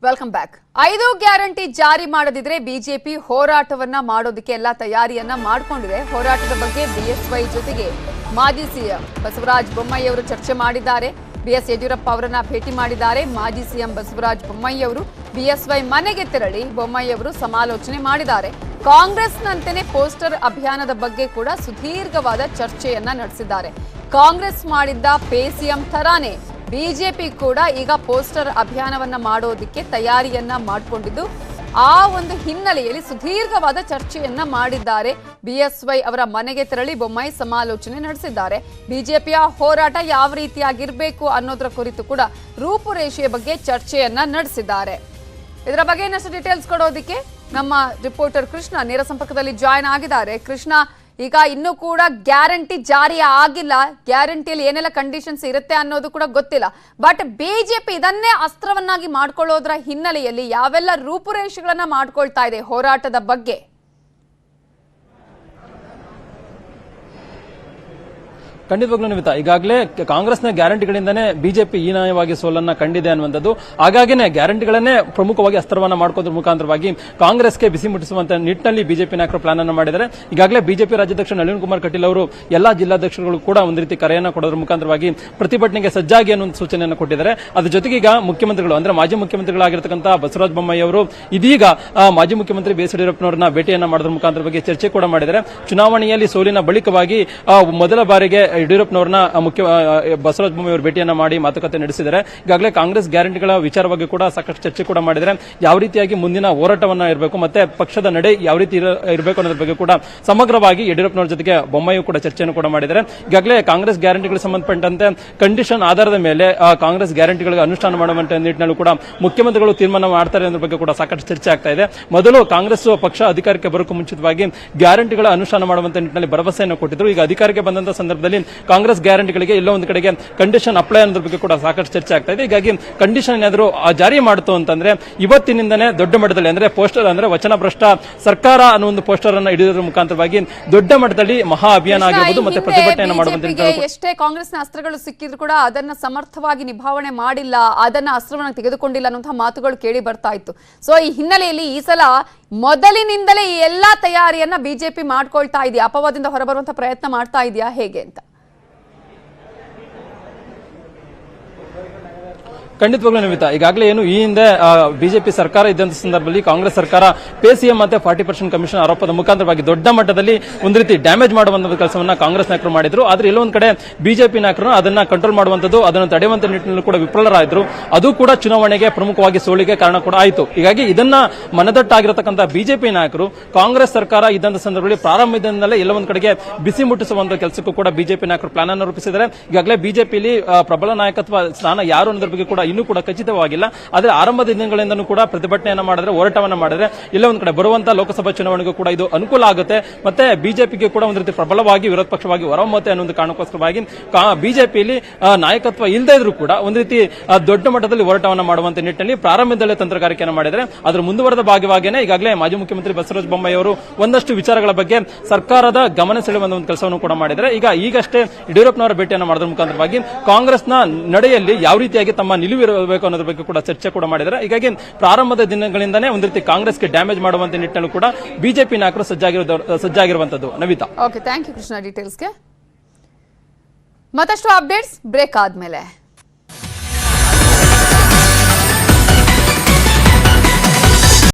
Welcome back. 5 guarantee ಜಾರಿ ಮಾಡದಿದ್ರೆ BJP ಹೋರಾಟವನ್ನ ಮಾಡೋದಕ್ಕೆ ಎಲ್ಲ ತಯಾರಿಯನ್ನ ಮಾಡಿಕೊಂಡಿದೆ. ಹೋರಾಟದ ಬಗ್ಗೆ ಬಿಎಸ್ವೈ ಜೊತೆಗೆ ಮಾಜಿ ಸಿಎಂ ಬಸವರಾಜ ಬೊಮ್ಮಾಯಿ ಅವರು ಚರ್ಚೆ ಮಾಡಿದ್ದಾರೆ. ಬಿಎಸ್ ಯಡಿಯೂರಪ್ಪ ಅವರನ್ನ ಭೇಟಿ ಮಾಡಿದ್ದಾರೆ. ಮಾಜಿ ಸಿಎಂ ಬಸವರಾಜ ಬೊಮ್ಮಾಯಿ ಅವರು ಬಿಎಸ್ವೈ ಮನೆಗೆ ತೆರಳಿ ಬೊಮ್ಮಾಯಿ ಅವರು ಸಮಾಲೋಚನೆ ಮಾಡಿದ್ದಾರೆ. ಕಾಂಗ್ರೆಸ್ನಂತೆಯೇ ಪೋಸ್ಟರ್ ಅಭಿಯಾನದ ಬಗ್ಗೆ ಕೂಡ ಸುದೀರ್ಘವಾದ ಚರ್ಚೆಯನ್ನ ನಡೆಸಿದ್ದಾರೆ. ಕಾಂಗ್ರೆಸ್ ಮಾಡಿದ್ದ ಪೇ ಸಿಎಂ ತರಾನೇ ಬಿಜೆಪಿ ಕೂಡ ಈಗ ಪೋಸ್ಟರ್ ಅಭಿಯಾನವನ್ನ ಮಾಡೋದಕ್ಕೆ ತಯಾರಿಯನ್ನ ಮಾಡಿಕೊಂಡಿದ್ದು, ಆ ಒಂದು ಹಿನ್ನೆಲೆಯಲ್ಲಿ ಸುದೀರ್ಘವಾದ ಚರ್ಚೆಯನ್ನ ಮಾಡಿದ್ದಾರೆ. ಬಿಎಸ್ವೈ ಅವರ ಮನೆಗೆ ತೆರಳಿ ಬೊಮ್ಮಾಯಿ ಸಮಾಲೋಚನೆ ನಡೆಸಿದ್ದಾರೆ. ಬಿಜೆಪಿಯ ಹೋರಾಟ ಯಾವ ರೀತಿಯಾಗಿರಬೇಕು ಅನ್ನೋದರ ಕುರಿತು ಕೂಡ ರೂಪುರೇಷೆಯ ಬಗ್ಗೆ ಚರ್ಚೆಯನ್ನ ನಡೆಸಿದ್ದಾರೆ. ಇದರ ಬಗ್ಗೆ ಇನ್ನಷ್ಟು ಡೀಟೇಲ್ಸ್ ಕೊಡೋದಕ್ಕೆ ನಮ್ಮ ರಿಪೋರ್ಟರ್ ಕೃಷ್ಣ ನೇರ ಸಂಪರ್ಕದಲ್ಲಿ ಜಾಯ್ನ್ ಆಗಿದ್ದಾರೆ. ಕೃಷ್ಣ, ಈಗ ಇನ್ನೂ ಕೂಡ ಗ್ಯಾರಂಟಿ ಜಾರಿ ಆಗಿಲ್ಲ, ಗ್ಯಾರಂಟಿಯಲ್ಲಿ ಏನೆಲ್ಲ ಕಂಡೀಷನ್ಸ್ ಇರುತ್ತೆ ಅನ್ನೋದು ಕೂಡ ಗೊತ್ತಿಲ್ಲ. ಬಟ್ ಬಿಜೆಪಿ ಇದನ್ನೇ ಅಸ್ತ್ರವನ್ನಾಗಿ ಮಾಡ್ಕೊಳ್ಳೋದ್ರ ಹಿನ್ನೆಲೆಯಲ್ಲಿ ಯಾವೆಲ್ಲ ರೂಪುರೇಷೆಗಳನ್ನ ಮಾಡ್ಕೊಳ್ತಾ ಇದೆ ಹೋರಾಟದ ಬಗ್ಗೆ? ಖಂಡಿತವಾಗ್ಲೂ ನಿಮಿತಾ, ಈಗಾಗಲೇ ಕಾಂಗ್ರೆಸ್ನ ಗ್ಯಾರಂಟಿಗಳಿಂದನೇ ಬಿಜೆಪಿ ಹೀನಾಯವಾಗಿ ಸೋಲನ್ನ ಕಂಡಿದೆ ಅನ್ನುವಂಥದ್ದು. ಹಾಗಾಗಿನೇ ಗ್ಯಾರಂಟಿಗಳನ್ನೇ ಪ್ರಮುಖವಾಗಿ ಅಸ್ತ್ರವನ್ನ ಮಾಡ್ಕೋದ್ರ ಮುಖಾಂತರವಾಗಿ ಕಾಂಗ್ರೆಸ್ಗೆ ಬಿಸಿ ಮುಟ್ಟಿಸುವಂತ ನಿಟ್ಟಿನಲ್ಲಿ ಬಿಜೆಪಿ ನಾಯಕರು ಪ್ಲಾನ್ ಅನ್ನು ಮಾಡಿದ್ದಾರೆ. ಈಗಾಗಲೇ ಬಿಜೆಪಿ ರಾಜ್ಯಾಧ್ಯಕ್ಷ ನಳಿನ್ ಕುಮಾರ್ ಕಟೀಲ್ ಅವರು ಎಲ್ಲಾ ಜಿಲ್ಲಾಧ್ಯಕ್ಷರುಗಳು ಕೂಡ ಒಂದು ರೀತಿ ಕರೆಯನ್ನ ಕೊಡೋದ್ರ ಮುಖಾಂತರವಾಗಿ ಪ್ರತಿಭಟನೆಗೆ ಸಜ್ಜಾಗಿ ಅನ್ನೋ ಸೂಚನೆಯನ್ನು ಕೊಟ್ಟಿದ್ದಾರೆ. ಅದ್ರ ಜೊತೆಗೆ ಈಗ ಮುಖ್ಯಮಂತ್ರಿಗಳು ಅಂದ್ರೆ ಮಾಜಿ ಮುಖ್ಯಮಂತ್ರಿಗಳಾಗಿರ್ತಕ್ಕಂಥ ಬಸವರಾಜ ಬೊಮ್ಮಾಯಿ ಅವರು ಇದೀಗ ಮಾಜಿ ಮುಖ್ಯಮಂತ್ರಿ ಬಿಎಸ್ ಯಡಿಯೂರಪ್ಪನವರನ್ನ ಭೇಟಿಯನ್ನ ಮಾಡೋದ್ರ ಮುಖಾಂತರವಾಗಿ ಚರ್ಚೆ ಕೂಡ ಮಾಡಿದ್ದಾರೆ. ಚುನಾವಣೆಯಲ್ಲಿ ಸೋಲಿನ ಬಳಿಕವಾಗಿ ಮೊದಲ ಬಾರಿಗೆ ಯಡಿಯೂರಪ್ಪನವರನ್ನ ಬಸವರಾಜ ಬೊಮ್ಮಾಯಿ ಅವರು ಭೇಟಿಯನ್ನ ಮಾಡಿ ಮಾತುಕತೆ ನಡೆಸಿದ್ದಾರೆ. ಈಗಾಗಲೇ ಕಾಂಗ್ರೆಸ್ ಗ್ಯಾರಂಟಿಗಳ ವಿಚಾರವಾಗಿ ಕೂಡ ಸಾಕಷ್ಟು ಚರ್ಚೆ ಕೂಡ ಮಾಡಿದರೆ ಯಾವ ರೀತಿಯಾಗಿ ಮುಂದಿನ ಹೋರಾಟವನ್ನ ಇರಬೇಕು ಮತ್ತೆ ಪಕ್ಷದ ನಡೆ ಯಾವ ರೀತಿ ಇರಬೇಕು ಅನ್ನೋದ್ರ ಬಗ್ಗೆ ಕೂಡ ಸಮಗ್ರವಾಗಿ ಯಡಿಯೂರಪ್ಪನವರ ಜೊತೆಗೆ ಬೊಮ್ಮಾಯಿ ಕೂಡ ಚರ್ಚೆಯನ್ನು ಕೂಡ ಮಾಡಿದ್ದಾರೆ. ಈಗಾಗಲೇ ಕಾಂಗ್ರೆಸ್ ಗ್ಯಾರಂಟಿಗಳಿಗೆ ಸಂಬಂಧಪಟ್ಟಂತೆ ಕಂಡೀಷನ್ ಆಧಾರದ ಮೇಲೆ ಕಾಂಗ್ರೆಸ್ ಗ್ಯಾರಂಟಿಗಳಿಗೆ ಅನುಷ್ಠಾನ ಮಾಡುವಂತ ನಿಟ್ಟಿನಲ್ಲಿ ಕೂಡ ಮುಖ್ಯಮಂತ್ರಿಗಳು ತೀರ್ಮಾನ ಮಾಡ್ತಾರೆ ಅನ್ನೋದ್ರ ಬಗ್ಗೆ ಕೂಡ ಸಾಕಷ್ಟು ಚರ್ಚೆ ಆಗ್ತಾ ಇದೆ. ಮೊದಲು ಕಾಂಗ್ರೆಸ್ ಪಕ್ಷ ಅಧಿಕಾರಕ್ಕೆ ಬರೋಕ್ಕೂ ಮುಂಚಿತವಾಗಿ ಗ್ಯಾರಂಟಿಗಳ ಅನುಷ್ಠಾನ ಮಾಡುವಂತ ನಿಟ್ಟಿನಲ್ಲಿ ಭರವಸೆಯನ್ನು ಕೊಟ್ಟಿದ್ರು. ಈಗ ಅಧಿಕಾರಕ್ಕೆ ಬಂದಂತ ಸಂದರ್ಭದಲ್ಲಿ ಕಾಂಗ್ರೆಸ್ ಗ್ಯಾರಂಟಿಗಳಿಗೆ ಎಲ್ಲೋ ಒಂದು ಕಡೆಗೆ ಕಂಡೀಷನ್ ಅಪ್ಲೈ ಅನ್ನೋದ್ರ ಬಗ್ಗೆ ಕೂಡ ಸಾಕಷ್ಟು ಚರ್ಚೆ ಆಗ್ತಾ ಇದೆ. ಹೀಗಾಗಿ ಕಂಡೀಷನ್ ಏನಾದರೂ ಜಾರಿ ಮಾಡ್ತು ಅಂತಂದ್ರೆ ಇವತ್ತಿನಿಂದನೇ ದೊಡ್ಡ ಮಟ್ಟದಲ್ಲಿ ಅಂದ್ರೆ ಪೋಸ್ಟರ್ ಅಂದ್ರೆ ವಚನ ಭ್ರಷ್ಟ ಸರ್ಕಾರ ಅನ್ನೋ ಒಂದು ಪೋಸ್ಟರ್ ಅನ್ನು ಹಿಡಿಯೋದ್ರ ಮುಖಾಂತರವಾಗಿ ದೊಡ್ಡ ಮಟ್ಟದಲ್ಲಿ ಮಹಾ ಅಭಿಯಾನ ಆಗಿರಬಹುದು ಮತ್ತೆ ಪ್ರತಿಭಟನೆಯನ್ನು ಮಾಡುವಂತ ಎಷ್ಟೇ ಕಾಂಗ್ರೆಸ್ನ ಅಸ್ತ್ರಗಳು ಸಿಕ್ಕಿದ್ರು ಕೂಡ ಅದನ್ನ ಸಮರ್ಥವಾಗಿ ನಿಭಾವಣೆ ಮಾಡಿಲ್ಲ, ಅದನ್ನ ಅಸ್ತ್ರವನ್ನು ತೆಗೆದುಕೊಂಡಿಲ್ಲ ಅನ್ನುವಂತಹ ಮಾತುಗಳು ಕೇಳಿ ಬರ್ತಾ ಇತ್ತು. ಸೊ ಈ ಹಿನ್ನೆಲೆಯಲ್ಲಿ ಈ ಸಲ ಮೊದಲಿನಿಂದಲೇ ಈ ಎಲ್ಲಾ ತಯಾರಿಯನ್ನ ಬಿಜೆಪಿ ಮಾಡ್ಕೊಳ್ತಾ ಇದೆಯಾ, ಅಪವಾದದಿಂದ ಹೊರಬರುವಂತಹ ಪ್ರಯತ್ನ ಮಾಡ್ತಾ ಇದೆಯಾ ಹೇಗೆ ಅಂತ? ಖಂಡಿತವಾಗ್ಲೂ ನಿಮಿತ್ತ, ಈಗಾಗಲೇ ಏನು ಈ ಹಿಂದೆ ಬಿಜೆಪಿ ಸರ್ಕಾರ ಇದ್ದಂತ ಸಂದರ್ಭದಲ್ಲಿ ಕಾಂಗ್ರೆಸ್ ಸರ್ಕಾರ ಪೇ ಸಿಎಂ ಮತ್ತೆ 40% ಕಮಿಷನ್ ಆರೋಪದ ಮುಖಾಂತರವಾಗಿ ದೊಡ್ಡ ಮಟ್ಟದಲ್ಲಿ ಒಂದು ರೀತಿ ಡ್ಯಾಮೇಜ್ ಮಾಡುವಂತಹ ಕೆಲಸವನ್ನ ಕಾಂಗ್ರೆಸ್ ನಾಯಕರು ಮಾಡಿದ್ರು. ಆದ್ರೆ ಎಲ್ಲೊಂದು ಕಡೆ ಬಿಜೆಪಿ ನಾಯಕರು ಅದನ್ನ ಕಂಟ್ರೋಲ್ ಮಾಡುವಂತದ್ದು ಅದನ್ನು ತಡೆಯುವಂತ ನಿಟ್ಟಿನಲ್ಲಿ ಕೂಡ ವಿಫಲರಾದ್ರು. ಅದು ಕೂಡ ಚುನಾವಣೆಗೆ ಪ್ರಮುಖವಾಗಿ ಸೋಲಿಗೆ ಕಾರಣ ಕೂಡ ಆಯಿತು. ಹೀಗಾಗಿ ಇದನ್ನ ಮನದಟ್ಟಾಗಿರತಕ್ಕಂಥ ಬಿಜೆಪಿ ನಾಯಕರು ಕಾಂಗ್ರೆಸ್ ಸರ್ಕಾರ ಇದ್ದಂತ ಸಂದರ್ಭದಲ್ಲಿ ಪ್ರಾರಂಭದಿಂದಲೇ ಎಲ್ಲ ಒಂದು ಕಡೆಗೆ ಬಿಸಿ ಮುಟ್ಟಿಸುವಂತ ಕೆಲಸಕ್ಕೂ ಕೂಡ ಬಿಜೆಪಿ ನಾಯಕರು ಪ್ಲಾನ್ ಅನ್ನು ರೂಪಿಸಿದ್ದಾರೆ. ಈಗಾಗಲೇ ಬಿಜೆಪಿಯಲ್ಲಿ ಪ್ರಬಲ ನಾಯಕತ್ವ ಸ್ಥಾನ ಯಾರು ಅನ್ನೋದ್ರ ಬಗ್ಗೆ ಕೂಡ ಇನ್ನೂ ಕೂಡ ಖಚಿತವಾಗಿಲ್ಲ. ಆದರೆ ಆರಂಭದ ದಿನಗಳಿಂದಲೂ ಕೂಡ ಪ್ರತಿಭಟನೆಯನ್ನು ಮಾಡಿದ್ರೆ, ಹೋರಾಟವನ್ನು ಮಾಡಿದ್ರೆ ಎಲ್ಲ ಒಂದು ಕಡೆ ಬರುವಂತಹ ಲೋಕಸಭಾ ಚುನಾವಣೆಗೂ ಕೂಡ ಇದು ಅನುಕೂಲ ಆಗುತ್ತೆ. ಮತ್ತೆ ಬಿಜೆಪಿಗೆ ಕೂಡ ಒಂದು ರೀತಿ ಪ್ರಬಲವಾಗಿ ವಿರೋಧ ಪಕ್ಷವಾಗಿ ಹೊರಹೊಮ್ಮುತ್ತೆ ಅನ್ನೋ ಒಂದು ಕಾರಣಕ್ಕೋಸ್ಕರವಾಗಿ ಬಿಜೆಪಿಯಲ್ಲಿ ನಾಯಕತ್ವ ಇಲ್ಲದೇ ಇದ್ರೂ ಕೂಡ ಒಂದು ರೀತಿ ದೊಡ್ಡ ಮಟ್ಟದಲ್ಲಿ ಹೋರಾಟವನ್ನು ಮಾಡುವಂತ ನಿಟ್ಟಿನಲ್ಲಿ ಪ್ರಾರಂಭದಲ್ಲೇ ತಂತ್ರಗಾರಿಕೆಯನ್ನು ಮಾಡಿದರೆ ಅದರ ಮುಂದುವರೆದ ಭಾಗವಾಗಿಯೇ ಈಗಾಗಲೇ ಮಾಜಿ ಮುಖ್ಯಮಂತ್ರಿ ಬಸವರಾಜ ಬೊಮ್ಮಾಯಿ ಅವರು ಒಂದಷ್ಟು ವಿಚಾರಗಳ ಬಗ್ಗೆ ಸರ್ಕಾರದ ಗಮನ ಸೆಳೆಯುವಂತ ಒಂದು ಕೆಲಸವನ್ನು ಕೂಡ ಮಾಡಿದರೆ ಈಗಷ್ಟೇ ಯಡಿಯೂರಪ್ಪನವರ ಭೇಟಿಯನ್ನು ಮಾಡೋದ್ರ ಮುಖಾಂತರವಾಗಿ ಕಾಂಗ್ರೆಸ್ನ ನಡೆಯಲ್ಲಿ ಯಾವ ರೀತಿಯಾಗಿ ತಮ್ಮ ನಿಲುವಿರಬೇಕು ಅನ್ನೋದ್ರ ಬಗ್ಗೆ ಕೂಡ ಚರ್ಚೆ ಕೂಡ ಮಾಡಿದ್ದಾರೆ. ಹೀಗಾಗಿ ಪ್ರಾರಂಭದ ದಿನಗಳಿಂದನೇ ಒಂದು ರೀತಿ ಕಾಂಗ್ರೆಸ್ಗೆ ಡ್ಯಾಮೇಜ್ ಮಾಡುವಂತ ನಿಟ್ಟಿನಲ್ಲೂ ಕೂಡ ಬಿಜೆಪಿ ನಾಯಕರು ಸಜ್ಜಾಗಿರುವಂತದ್ದು. Navita, okay, thank you Krishna ಡೀಟೇಲ್ಸ್ಗೆ. ಮತ್ತಷ್ಟು ಅಪ್ಡೇಟ್ಸ್ ಬ್ರೇಕ್ ಆದ್ಮೇಲೆ.